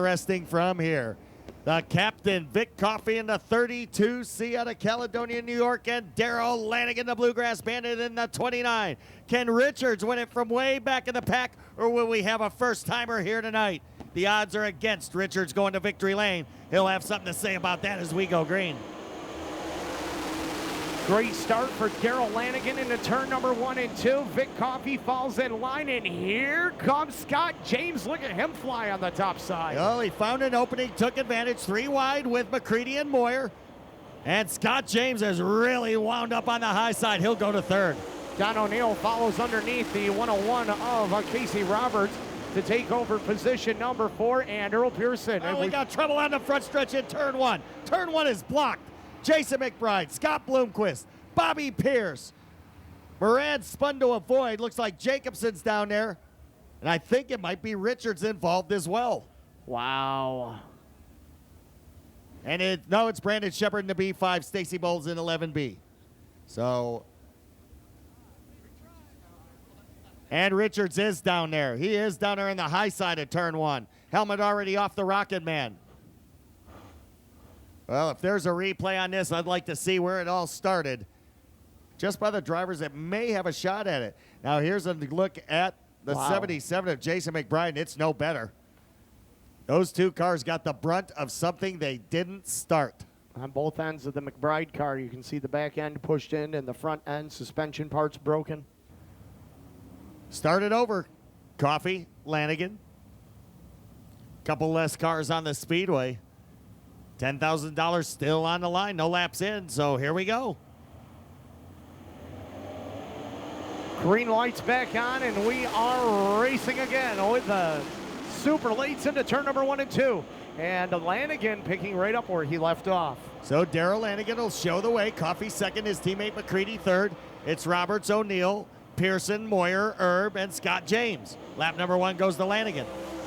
Interesting from here. The captain, Vic Coffey in the 32C out of Caledonia, New York, and Darrell Lanigan, the Bluegrass Bandit, in the 29. Can Richards win it from way back in the pack, or will we have a first-timer here tonight? The odds are against Richards going to victory lane. He'll have something to say about that as we go green. Great start for Darrell Lanigan into turn number 1 and 2. Vic Coffey falls in line, and here comes Scott James. Look at him fly on the top side. Well, he found an opening, took advantage, 3 wide with McCreadie and Moyer. And Scott James is really wound up on the high side. He'll go to third. Don O'Neill follows underneath the 101 of Casey Roberts to take over position number 4, and Earl Pearson. Oh, we got trouble on the front stretch in turn 1. Turn 1 is blocked. Jason McBride, Scott Bloomquist, Bobby Pierce. Moran spun to avoid. Looks like Jacobson's down there. And I think it might be Richards involved as well. Wow. And it's Brandon Shepard in the B5, Stacy Bowles in 11B. So, and Richards is down there. He is down there in the high side of turn 1. Helmet already off the Rocket Man. Well, if there's a replay on this, I'd like to see where it all started. Just by the drivers that may have a shot at it. Now, here's a look at the 77 of Jason McBride, and it's no better. Those 2 cars got the brunt of something they didn't start. On both ends of the McBride car, you can see the back end pushed in and the front end suspension parts broken. Started over, Coffey, Lanigan. Couple less cars on the speedway. $10,000 still on the line, no laps in, so here we go. Green lights back on, and we are racing again with the super lates into turn number 1 and 2. And Lanigan picking right up where he left off. So Darrell Lanigan will show the way. Coffey second, his teammate McCreadie third. It's Roberts, O'Neill, Pearson, Moyer, Erb, and Scott James. Lap number 1 goes to Lanigan.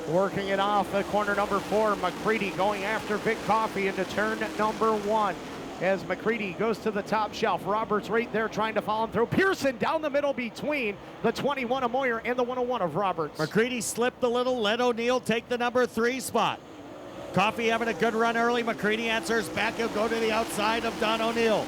Working it off at corner number 4, McCreadie going after Vic Coffey into turn number 1. As McCreadie goes to the top shelf, Roberts right there trying to follow him through. Pearson down the middle between the 21 of Moyer and the 101 of Roberts. McCreadie slipped a little, let O'Neill take the number 3 spot. Coffey having a good run early. McCreadie answers back. He'll go to the outside of Don O'Neill.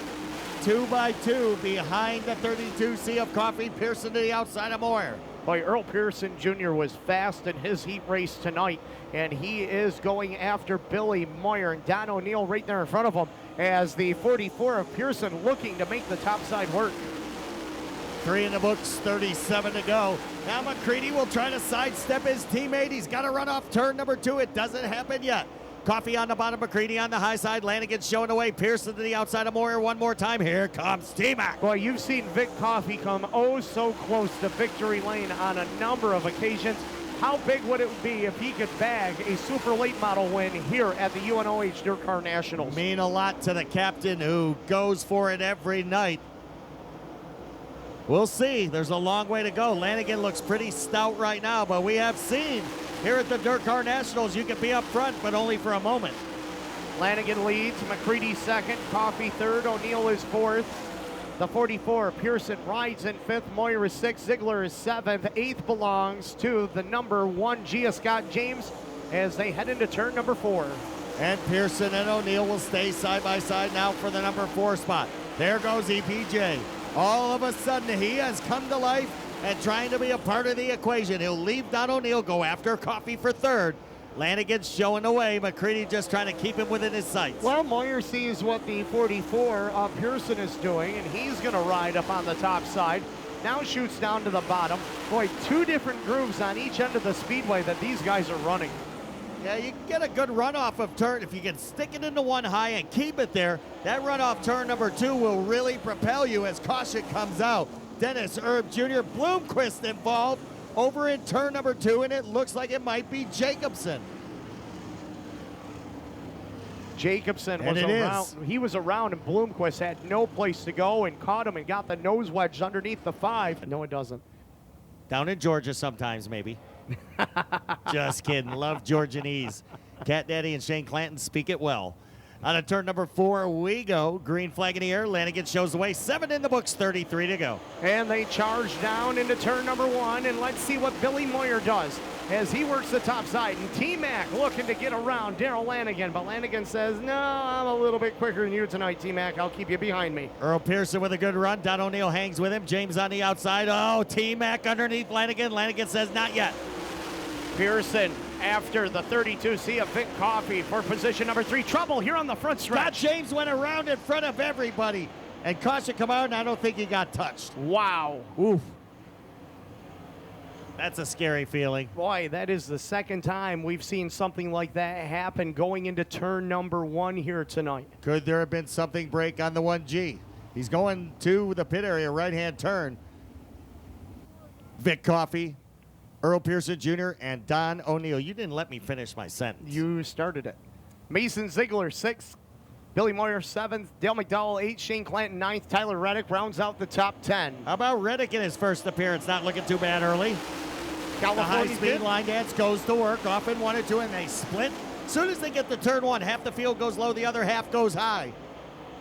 2 by 2 behind the 32C of Coffey. Pearson to the outside of Moyer. Boy, Earl Pearson Jr. was fast in his heat race tonight, and he is going after Billy Moyer, and Don O'Neill right there in front of him as the 44 of Pearson looking to make the top side work. 3 in the books, 37 to go. Now McCreadie will try to sidestep his teammate. He's got to run off turn number 2. It doesn't happen yet. Coffey on the bottom, McCreadie on the high side. Lanigan showing away. Pearson to the outside of Moyer one more time. Here comes T-Mac. Boy, you've seen Vic Coffey come oh so close to victory lane on a number of occasions. How big would it be if he could bag a super late model win here at the UNOH Dirtcar Nationals? Mean a lot to the captain who goes for it every night. We'll see. There's a long way to go. Lanigan looks pretty stout right now, but we have seen here at the Dirtcar Nationals, you can be up front, but only for a moment. Lanigan leads, McCreadie second, Coffey third, O'Neill is fourth. The 44, Pearson rides in fifth, Moyer is sixth, Ziegler is seventh. Eighth belongs to the number 1, Gia Scott James, as they head into turn number 4. And Pearson and O'Neill will stay side by side now for the number 4 spot. There goes EPJ. All of a sudden, he has come to life and trying to be a part of the equation. He'll leave Don O'Neill, go after Coffey for third. Lanigan's showing the way. McCreadie just trying to keep him within his sights. Well, Moyer sees what the 44 of Pearson is doing, and he's going to ride up on the top side. Now shoots down to the bottom. Boy, 2 different grooves on each end of the speedway that these guys are running. Yeah, you can get a good runoff of turn. If you can stick it into 1 high and keep it there, that runoff turn number 2 will really propel you as caution comes out. Dennis Erb Jr. Bloomquist involved over in turn number 2, and it looks like it might be Jacobson. Jacobson was around. He was around, and Bloomquist had no place to go and caught him and got the nose wedged underneath the 5. No, it doesn't. Down in Georgia sometimes, maybe. Just kidding. Love Georgianese. Cat Daddy and Shane Clanton speak it well. On a turn number 4 we go. Green flag in the air. Lanigan shows the way. 7 in the books, 33 to go. And they charge down into turn number 1, and let's see what Billy Moyer does. as he works the top side. And T-Mac looking to get around Darrell Lanigan, but Lanigan says, no, I'm a little bit quicker than you tonight, T-Mac. I'll keep you behind me. Earl Pearson with a good run. Don O'Neill hangs with him. James on the outside. Oh, T-Mac underneath Lanigan. Lanigan says not yet. Pearson after the 32C of Vic Coffee for position number 3. Trouble here on the front Scott stretch. James went around in front of everybody. And caution come out, and I don't think he got touched. Wow. Oof. That's a scary feeling. Boy, that is the second time we've seen something like that happen going into turn number 1 here tonight. Could there have been something break on the 1G? He's going to the pit area, right-hand turn. Vic Coffee, Earl Pearson Jr., and Don O'Neill. You didn't let me finish my sentence. You started it. Mason Ziegler, 6th. Billy Moyer, 7th. Dale McDowell, 8th. Shane Clanton, 9th. Tyler Reddick rounds out the top 10. How about Reddick in his first appearance? Not looking too bad early. The California high-speed line dance goes to work. Off in 1 and 2, and they split. As soon as they get to turn 1, half the field goes low, the other half goes high.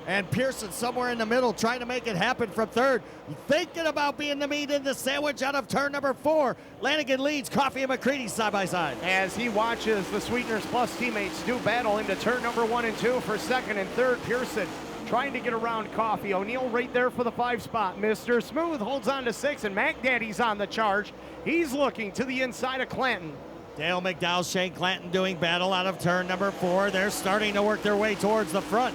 And Pearson somewhere in the middle trying to make it happen from 3rd. Thinking about being the meat in the sandwich out of turn number 4. Lanigan leads Coffee and McCreadie side by side. As he watches the Sweeteners Plus teammates do battle into turn number 1 and 2 for 2nd and 3rd. Pearson trying to get around Coffee. O'Neill right there for the 5 spot. Mr. Smooth holds on to 6, and Mac Daddy's on the charge. He's looking to the inside of Clanton. Dale McDowell, Shane Clanton doing battle out of turn number 4. They're starting to work their way towards the front.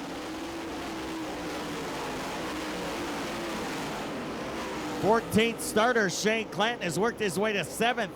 14th starter Shane Clanton has worked his way to 7th.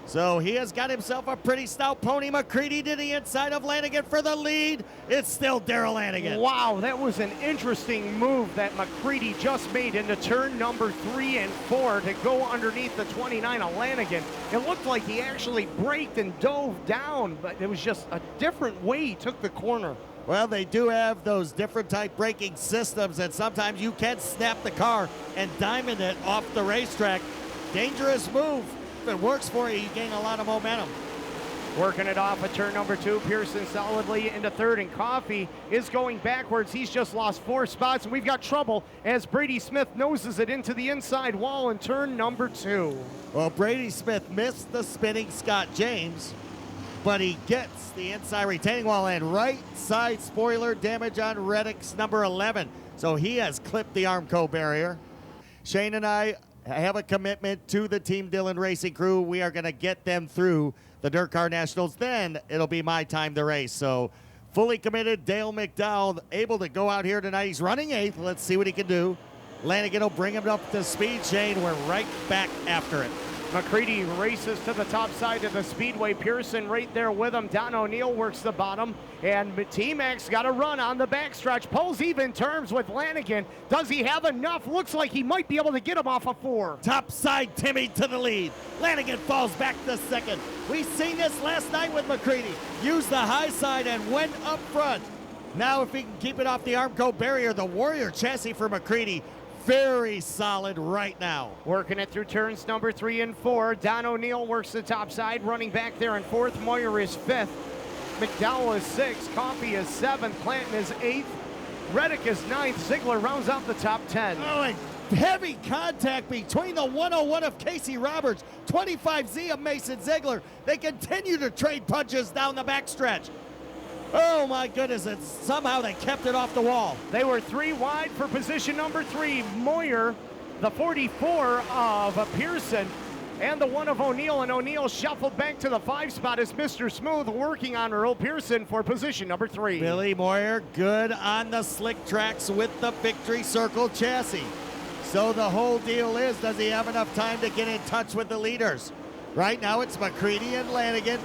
So he has got himself a pretty stout pony. McCreadie to the inside of Lanigan for the lead. It's still Darrell Lanigan. Wow, that was an interesting move that McCreadie just made into turn number 3 and 4 to go underneath the 29 of Lanigan. It looked like he actually braked and dove down, but it was just a different way he took the corner. Well, they do have those different type braking systems, and sometimes you can snap the car and diamond it off the racetrack. Dangerous move. If it works for you, you gain a lot of momentum. Working it off at turn number 2, Pearson solidly into 3rd, and Coffee is going backwards. He's just lost 4 spots, and we've got trouble as Brady Smith noses it into the inside wall in turn number 2. Well, Brady Smith missed the spinning Scott James, but he gets the inside retaining wall and right side spoiler damage on Reddick's number 11. So he has clipped the Armco barrier. Shane and I have a commitment to the Team Dillon Racing crew. We are going to get them through the Dirtcar Nationals. Then it'll be my time to race. So fully committed. Dale McDowell able to go out here tonight. He's running 8th. Let's see what he can do. Lanigan will bring him up to speed. Shane, we're right back after it. McCreadie races to the top side of the speedway. Pearson right there with him. Don O'Neill works the bottom. And T-Mac's got a run on the backstretch. Pulls even terms with Lanigan. Does he have enough? Looks like he might be able to get him off of 4. Top side Timmy to the lead. Lanigan falls back to 2nd. We seen this last night with McCreadie. Used the high side and went up front. Now if he can keep it off the Armco barrier, the Warrior chassis for McCreadie, very solid right now. Working it through turns number 3 and 4. Don O'Neill works the top side, running back there in 4th. Moyer is 5th. McDowell is 6th. Coffee is 7th. Clanton is 8th. Reddick is 9th. Ziegler rounds out the top 10. Oh, and heavy contact between the 101 of Casey Roberts, 25Z of Mason Ziegler. They continue to trade punches down the backstretch. Oh my goodness, and somehow they kept it off the wall. They were 3 wide for position number 3. Moyer, the 44 of Pearson, and the 1 of O'Neill, and O'Neill shuffled back to the 5 spot as Mr. Smooth working on Earl Pearson for position number 3. Billy Moyer good on the slick tracks with the Victory Circle chassis. So the whole deal is, does he have enough time to get in touch with the leaders? Right now it's McCreadie and Lanigan.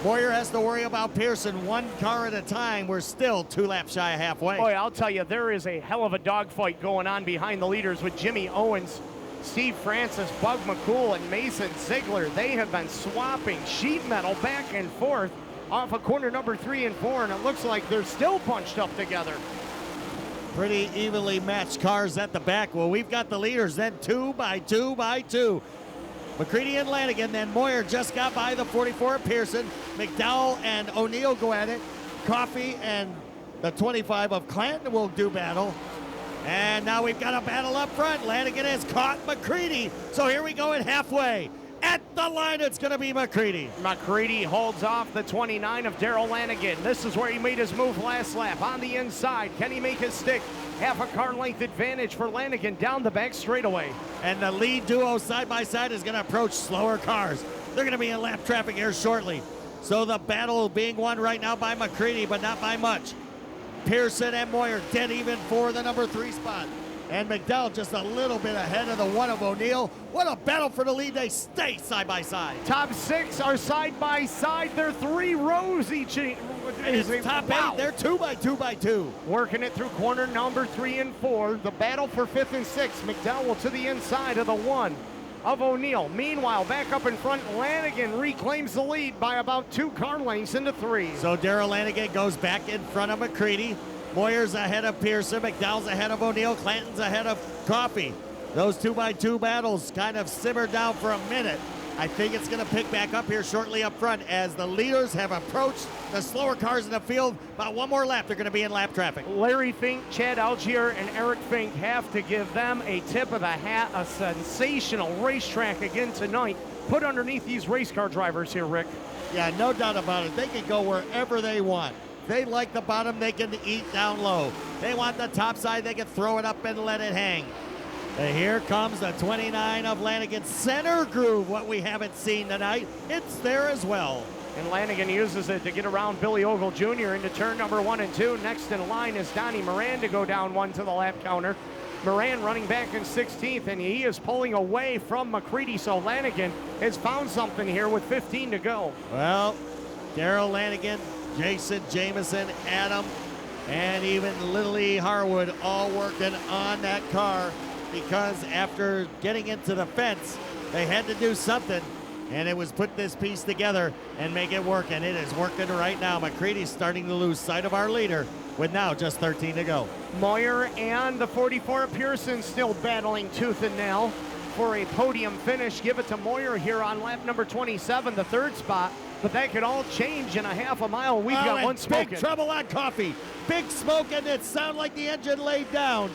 Moyer has to worry about Pearson 1 car at a time. We're still 2 laps shy of halfway. Boy, I'll tell you, there is a hell of a dogfight going on behind the leaders with Jimmy Owens, Steve Francis, Bug McCool, and Mason Ziegler. They have been swapping sheet metal back and forth off of corner number 3 and 4, and it looks like they're still bunched up together. Pretty evenly matched cars at the back. Well, we've got the leaders then 2 by 2 by 2. McCreadie and Lanigan, then Moyer just got by the 44 of Pearson. McDowell and O'Neill go at it. Coffee and the 25 of Clanton will do battle. And now we've got a battle up front. Lanigan has caught McCreadie. So here we go at halfway. At the line, it's going to be McCreadie. McCreadie holds off the 29 of Darrell Lanigan. This is where he made his move last lap. On the inside, can he make his stick? Half a car length advantage for Lanigan down the back straightaway. And the lead duo side by side is going to approach slower cars. They're going to be in lap traffic here shortly. So the battle being won right now by McCreadie, but not by much. Pearson and Moyer dead even for the number 3 spot. And McDowell just a little bit ahead of the 1 of O'Neill. What a battle for the lead. They stay side by side. Top 6 are side by side. They're 3 rows each. It's top 8. They're 2 by 2 by 2. Working it through corner number 3 and 4. The battle for 5th and 6th. McDowell to the inside of the 1 of O'Neill. Meanwhile, back up in front, Lanigan reclaims the lead by about 2 car lengths into 3. So Darrell Lanigan goes back in front of McCreadie. Moyer's ahead of Pearson. McDowell's ahead of O'Neill. Clanton's ahead of Coffey. Those 2 by 2 battles kind of simmered down for a minute. I think it's going to pick back up here shortly up front as the leaders have approached the slower cars in the field. About 1 more lap, they're going to be in lap traffic. Larry Fink, Chad Algier, and Eric Fink have to give them a tip of the hat. A sensational racetrack again tonight. Put underneath these race car drivers here, Rick. Yeah, no doubt about it. They can go wherever they want. They like the bottom, they can eat down low. They want the top side, they can throw it up and let it hang. And here comes the 29 of Lanigan. Center groove, what we haven't seen tonight. It's there as well. And Lanigan uses it to get around Billy Ogle Jr. into turn number 1 and 2. Next in line is Donnie Moran to go down 1 to the lap counter. Moran running back in 16th, and he is pulling away from McCreadie, so Lanigan has found something here with 15 to go. Well, Darrell Lanigan, Jason Jamison, Adam, and even Lily Harwood all working on that car because after getting into the fence, they had to do something, and it was put this piece together and make it work, and it is working right now. McCreadie's starting to lose sight of our leader with now just 13 to go. Moyer and the 44 of Pearson still battling tooth and nail for a podium finish. Give it to Moyer here on lap number 27, the 3rd spot. But that could all change in a half a mile. We've got one smoking. Big trouble on Coffey. Big smoke, and it sounded like the engine laid down.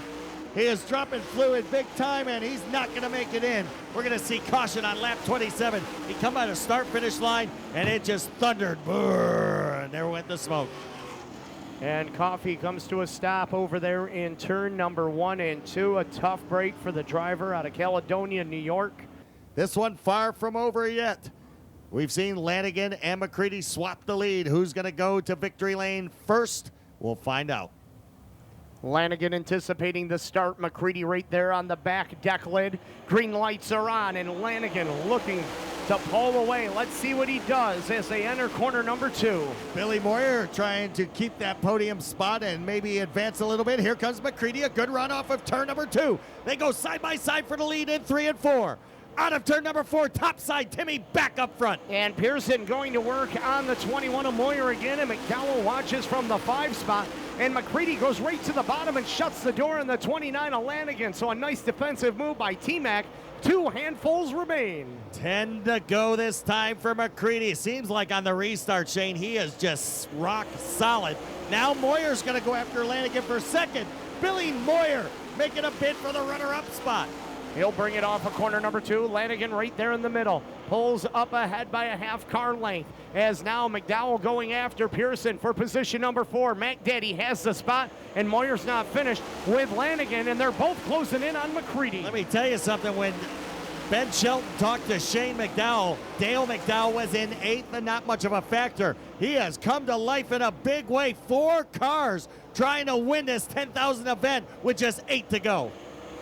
He is dropping fluid big time, and he's not going to make it in. We're going to see caution on lap 27. He come out of start-finish line, and it just thundered. Brrr, and there went the smoke. And Coffey comes to a stop over there in turn number 1 and 2. A tough break for the driver out of Caledonia, New York. This one far from over yet. We've seen Lanigan and McCreadie swap the lead. Who's going to go to victory lane first? We'll find out. Lanigan anticipating the start. McCreadie right there on the back deck lid. Green lights are on, and Lanigan looking to pull away. Let's see what he does as they enter corner number 2. Billy Moyer trying to keep that podium spot and maybe advance a little bit. Here comes McCreadie, a good run off of turn number 2. They go side by side for the lead in 3 and 4. Out of turn number 4, top side, Timmy back up front. And Pearson going to work on the 21 of Moyer again, and McDowell watches from the 5 spot. And McCreadie goes right to the bottom and shuts the door on the 29 of Lanigan. So a nice defensive move by T-Mac. 2 handfuls remain. 10 to go this time for McCreadie. Seems like on the restart, Shane, he is just rock solid. Now Moyer's going to go after Lanigan for second. Billy Moyer making a bid for the runner-up spot. He'll bring it off of corner number 2. Lanigan right there in the middle. Pulls up ahead by a half car length. As now McDowell going after Pearson for position number 4. Mac Daddy has the spot, and Moyer's not finished with Lanigan, and they're both closing in on McCreadie. Let me tell you something. When Ben Shelton talked to Shane McDowell, Dale McDowell was in 8th and not much of a factor. He has come to life in a big way. 4 cars trying to win this 10,000 event with just 8 to go.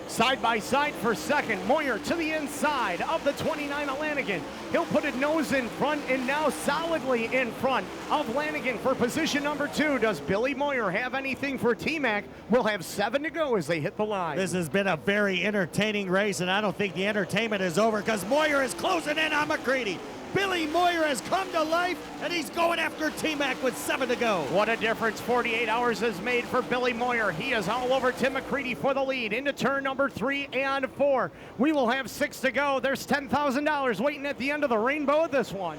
Side by side for second. Moyer to the inside of the 29 of Lanigan. He'll put it nose in front and now solidly in front of Lanigan for position number 2. Does Billy Moyer have anything for T-Mac? We'll have 7 to go as they hit the line. This has been a very entertaining race, and I don't think the entertainment is over because Moyer is closing in on McCreadie. Billy Moyer has come to life, and he's going after T-Mac with 7 to go. What a difference 48 hours has made for Billy Moyer. He is all over Tim McCreadie for the lead into turn number 3 and 4. We will have 6 to go. There's $10,000 waiting at the end of the rainbow of this one.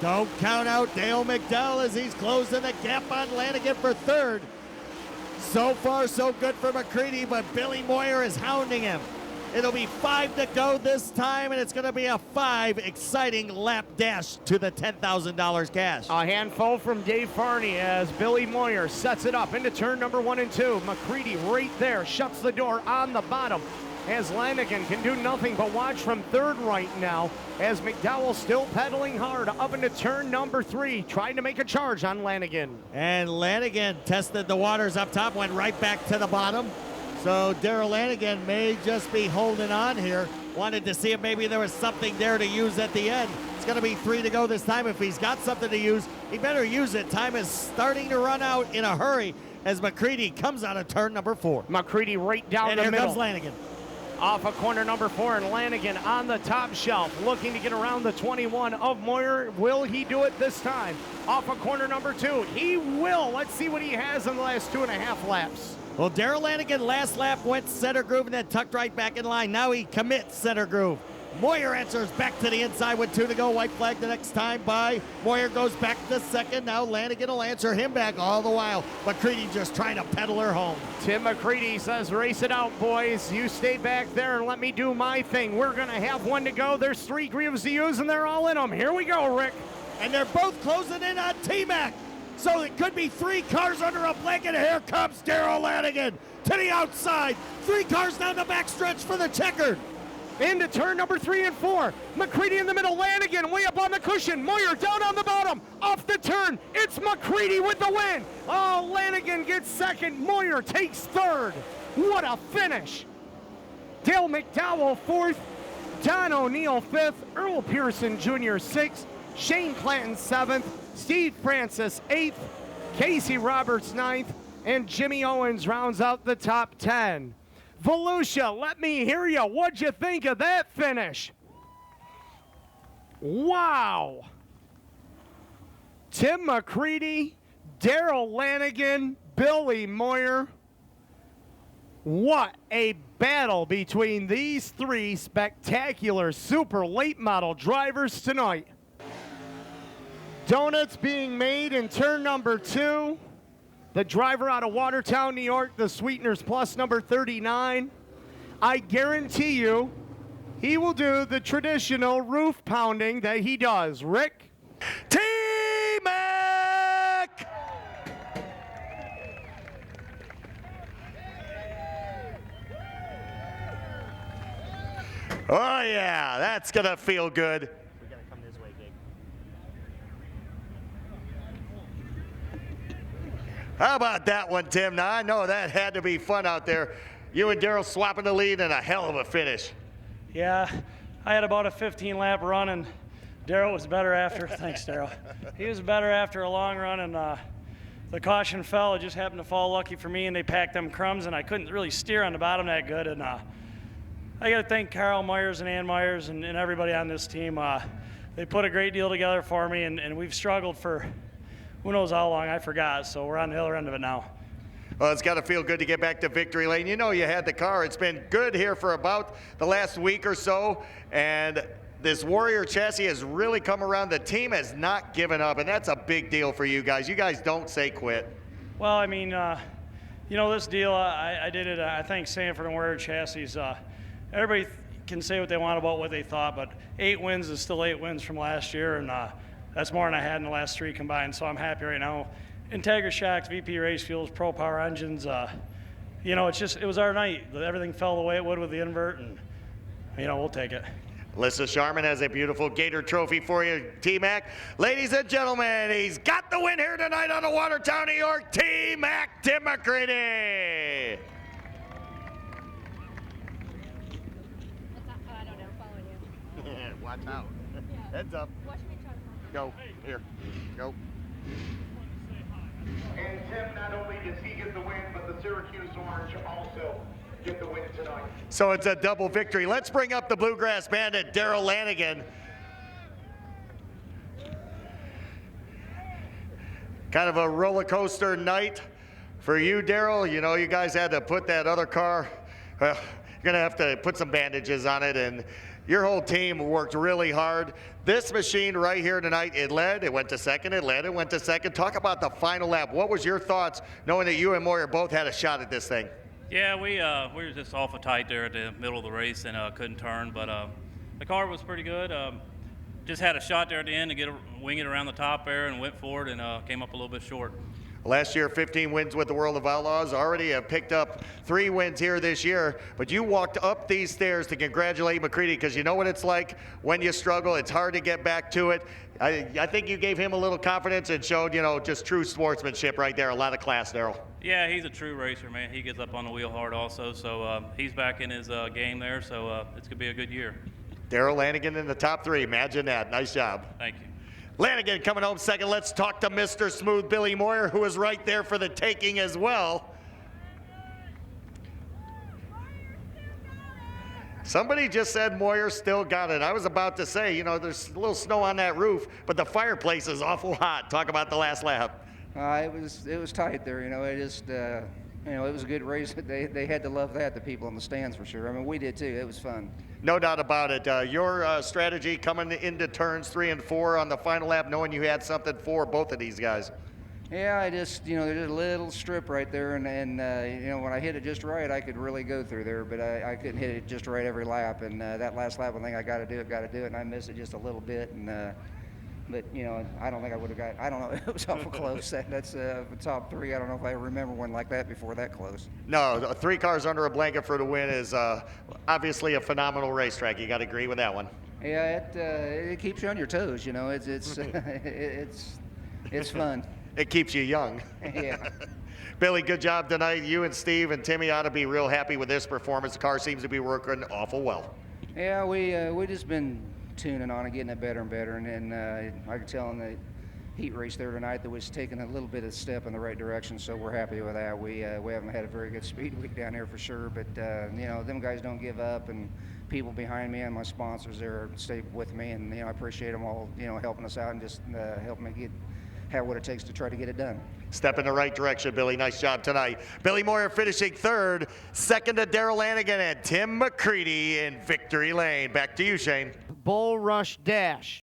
Don't count out Dale McDowell as he's closing the gap on Lanigan for 3rd. So far, so good for McCreadie, but Billy Moyer is hounding him. It'll be 5 to go this time, and it's going to be a 5 exciting lap dash to the $10,000 cash. A handful from Dave Farney as Billy Moyer sets it up into turn number 1 and 2. McCreadie right there shuts the door on the bottom as Lanigan can do nothing but watch from third right now as McDowell still pedaling hard up into turn number 3, trying to make a charge on Lanigan. And Lanigan tested the waters up top, went right back to the bottom. So Darrell Lanigan may just be holding on here. Wanted to see if maybe there was something there to use at the end. It's going to be 3 to go this time. If he's got something to use, he better use it. Time is starting to run out in a hurry as McCreadie comes out of turn number 4. McCreadie right down and the here middle. comes Lanigan. Off of corner number 4, and Lanigan on the top shelf, looking to get around the 21 of Moyer. Will he do it this time? Off of corner number 2, he will. Let's see what he has in the last 2.5 laps. Well, Darrell Lanigan last lap went center groove and then tucked right back in line. Now he commits center groove. Moyer answers back to the inside with 2 to go. White flag the next time by. Moyer goes back to second. Now Lanigan will answer him back all the while. McCreadie just trying to pedal her home. Tim McCreadie says, race it out, boys. You stay back there and let me do my thing. We're going to have 1 to go. There's 3 grooves to use, and they're all in them. Here we go, Rick. And they're both closing in on T-Mac. So it could be 3 cars under a blanket. Here comes Darrell Lanigan to the outside. 3 cars down the backstretch for the checkered. Into turn number 3 and 4. McCreadie in the middle. Lanigan way up on the cushion. Moyer down on the bottom. Off the turn. It's McCreadie with the win. Oh, Lanigan gets second. Moyer takes third. What a finish. Dale McDowell 4th. Don O'Neill 5th. Earl Pearson Jr. 6th. Shane Clanton 7th. Steve Francis 8th. Casey Roberts 9th. And Jimmy Owens rounds out the top 10. Volusia, let me hear you. What'd you think of that finish? Wow. Tim McCreadie, Darrell Lanigan, Billy Moyer. What a battle between these 3 spectacular super late model drivers tonight. Donuts being made in turn number 2. The driver out of Watertown, New York, the Sweeteners Plus number 39. I guarantee you, he will do the traditional roof pounding that he does. Rick? T-Mac! Oh yeah, that's gonna feel good. We gotta come this way, Jake. How about that one, Tim? Now, I know that had to be fun out there. You and Darrell swapping the lead and a hell of a finish. Yeah, I had about a 15-lap run, and Darrell was better after. Thanks, Darrell. He was better after a long run, and the caution fell. It just happened to fall lucky for me, and they packed them crumbs, and I couldn't really steer on the bottom that good. And I got to thank Carl Myers and Ann Myers and everybody on this team. They put a great deal together for me, and we've struggled for who knows how long, I forgot, so we're on the other end of it now. Well, it's got to feel good to get back to victory lane. You know you had the car. It's been good here for about the last week or so, and this Warrior chassis has really come around. The team has not given up, and that's a big deal for you guys. You guys don't say quit. Well, I mean, you know, this deal, I did it, I thank Sanford and Warrior Chassis. Everybody can say what they want about what they thought, but 8 wins is still 8 wins from last year, and that's more than I had in the last 3 combined, so I'm happy right now. Integra shocks, VP race fuels, Pro Power engines, you know, it was our night. Everything fell the way it would with the invert, and, you know, we'll take it. Alyssa Sharman has a beautiful Gator trophy for you, T-Mac. Ladies and gentlemen, he's got the win here tonight out of Watertown, New York, T-Mac, Tim McCreadie. I don't know, following you. Watch out. Yeah. Heads up. Watch me try to Go. Here. Go. And Tim, not only does he get the win, but the Syracuse Orange also get the win tonight. So it's a double victory. Let's bring up the Bluegrass Bandit, Darrell Lanigan. Kind of a roller coaster night for you, Darrell. You know, you guys had to put that other car, you're going to have to put some bandages on it, and your whole team worked really hard. This machine right here tonight, it led, it went to second, it led, it went to second. Talk about the final lap. What was your thoughts knowing that you and Moyer both had a shot at this thing? Yeah, we were just awful tight there at the middle of the race and couldn't turn, but the car was pretty good. Just had a shot there at the end to wing it around the top there and went forward and came up a little bit short. Last year, 15 wins with the World of Outlaws. Already have picked up 3 wins here this year. But you walked up these stairs to congratulate McCreadie because you know what it's like when you struggle. It's hard to get back to it. I think you gave him a little confidence and showed, you know, just true sportsmanship right there. A lot of class, Darrell. Yeah, he's a true racer, man. He gets up on the wheel hard also. So he's back in his game there. So it's going to be a good year. Darrell Lanigan in the top 3. Imagine that. Nice job. Thank you. Lanigan coming home second. Let's talk to Mr. Smooth, Billy Moyer, who is right there for the taking as well. Somebody just said Moyer still got it. I was about to say, you know, there's a little snow on that roof, but the fireplace is awful hot. Talk about the last lap. It was tight there, you know. It just, you know, it was a good race. They had to love that, the people in the stands for sure. I mean, we did too. It was fun. No doubt about it. Your strategy coming into turns 3 and 4 on the final lap, knowing you had something for both of these guys. Yeah, I just, you know, there's a little strip right there, and you know, when I hit it just right, I could really go through there, but I couldn't hit it just right every lap. And that last lap, I think I got to do it, and I missed it just a little bit. And but you know, I don't think I would have got. I don't know. It was awful close. That's the top 3. I don't know if I remember one like that before that close. No, 3 cars under a blanket for the win is obviously a phenomenal racetrack. You got to agree with that one. Yeah, it keeps you on your toes. You know, it's it's fun. It keeps you young. Yeah. Billy, good job tonight. You and Steve and Timmy ought to be real happy with this performance. The car seems to be working awful well. Yeah, we just been tuning on and getting it better and better, and I could tell in the heat race there tonight that was taking a little bit of step in the right direction, so we're happy with that. We haven't had a very good speed week down here for sure, but you know, them guys don't give up, and people behind me and my sponsors there stay with me, and you know, I appreciate them all, you know, helping us out and just helping me have what it takes to try to get it done. Step in the right direction, Billy. Nice job tonight. Billy Moyer finishing 3rd, 2nd to Darrell Lanigan and Tim McCreadie in victory lane. Back to you, Shane. Bull Rush Dash.